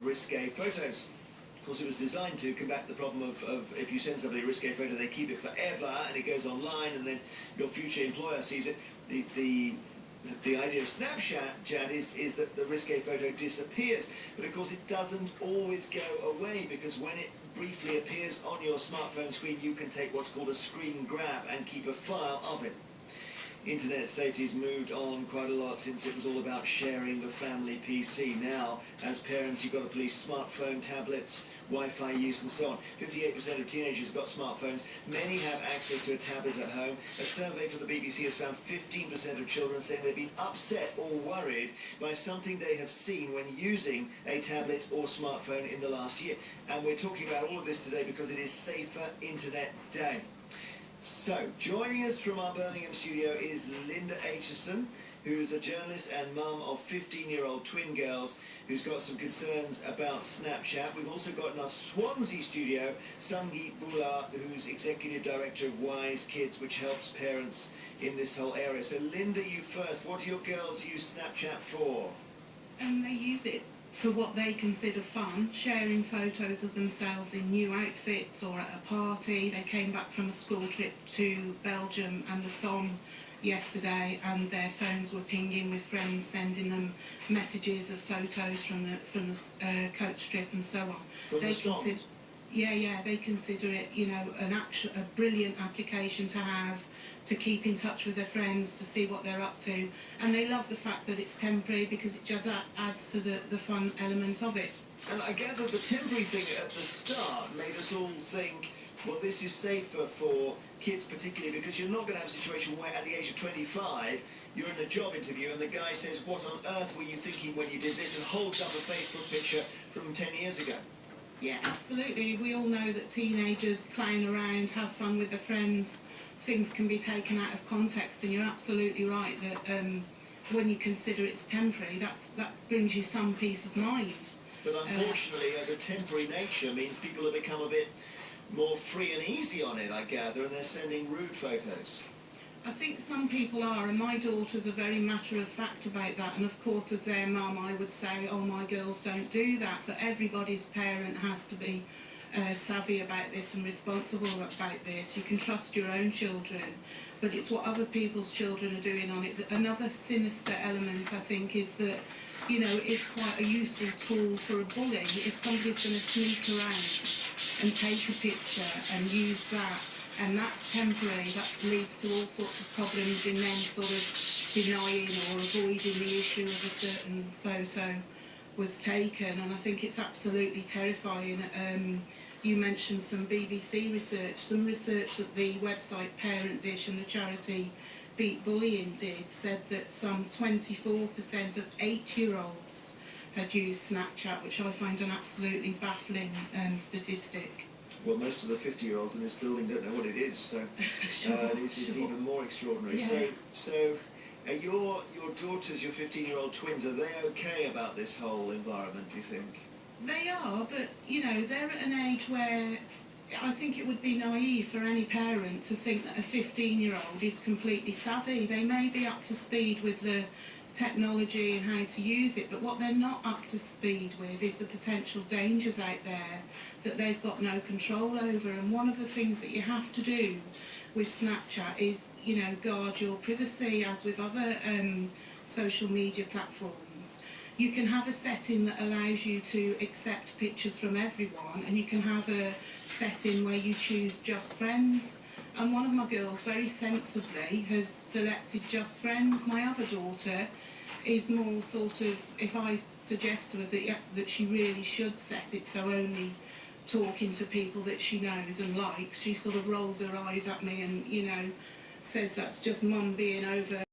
risque photos. Of course, it was designed to combat the problem of if you send somebody a risque photo, they keep it forever and it goes online and then your future employer sees it. The idea of Snapchat is that the risque photo disappears, but of course it doesn't always go away, because when it briefly appears on your smartphone screen, you can take what's called a screen grab and keep a file of it. Internet safety's moved on quite a lot since it was all about sharing the family PC. Now, as parents, you've got to police smartphone, tablets, Wi-Fi use and so on. 58% of teenagers have got smartphones. Many have access to a tablet at home. A survey from the BBC has found 15% of children saying they've been upset or worried by something they have seen when using a tablet or smartphone in the last year. And we're talking about all of this today because it is Safer Internet Day. So, joining us from our Birmingham studio is Linda Aitchison, who's a journalist and mum of 15-year-old twin girls, who's got some concerns about Snapchat. We've also got in our Swansea studio Sangeet Bula, who's executive director of Wise Kids, which helps parents in this whole area. So, Linda, you first. What do your girls use Snapchat for? They use it for what they consider fun, sharing photos of themselves in new outfits or at a party. They came back from a school trip to Belgium and the Somme yesterday, and their phones were pinging with friends sending them messages of photos from the coach trip and so on. From the Somme? Yeah, they consider it, you know, a brilliant application to have, to keep in touch with their friends, to see what they're up to, and they love the fact that it's temporary because it just adds to the fun element of it. And I gather the temporary thing at the start made us all think, well, this is safer for kids particularly, because you're not going to have a situation where at the age of 25 you're in a job interview and the guy says, what on earth were you thinking when you did this, and holds up a Facebook picture from 10 years ago. Yeah, absolutely. We all know that teenagers clown around, have fun with their friends. Things can be taken out of context, and you're absolutely right that when you consider it's temporary, that brings you some peace of mind. But unfortunately, the temporary nature means people have become a bit more free and easy on it, I gather, and they're sending rude photos. I think some people are, and my daughters are very matter-of-fact about that, and of course as their mum I would say, oh, my girls don't do that, but everybody's parent has to be savvy about this and responsible about this. You can trust your own children, but it's what other people's children are doing on it. Another sinister element, I think, is that, you know, it's quite a useful tool for a bully. If somebody's going to sneak around and take a picture and use that, and that's temporary, that leads to all sorts of problems in then sort of denying or avoiding the issue of a certain photo was taken. And I think it's absolutely terrifying. You mentioned some BBC research. Some research that the website Parent Dish and the charity Beat Bullying did said that some 24% of 8-year-olds had used Snapchat, which I find an absolutely baffling statistic. Well, most of the 50-year-olds in this building don't know what it is, so this is even more extraordinary. Yeah. So your daughters, your 15-year-old twins, are they okay about this whole environment, do you think? They are, but, you know, they're at an age where I think it would be naive for any parent to think that a 15-year-old is completely savvy. They may be up to speed with the technology and how to use it, but what they're not up to speed with is the potential dangers out there that they've got no control over. And one of the things that you have to do with Snapchat is, you know, guard your privacy, as with other social media platforms. You can have a setting that allows you to accept pictures from everyone, and you can have a setting where you choose just friends. And one of my girls very sensibly has selected just friends. My other daughter is more sort of, if I suggest to her that she really should set it so only talking to people that she knows and likes, she sort of rolls her eyes at me and, you know, says that's just mum being over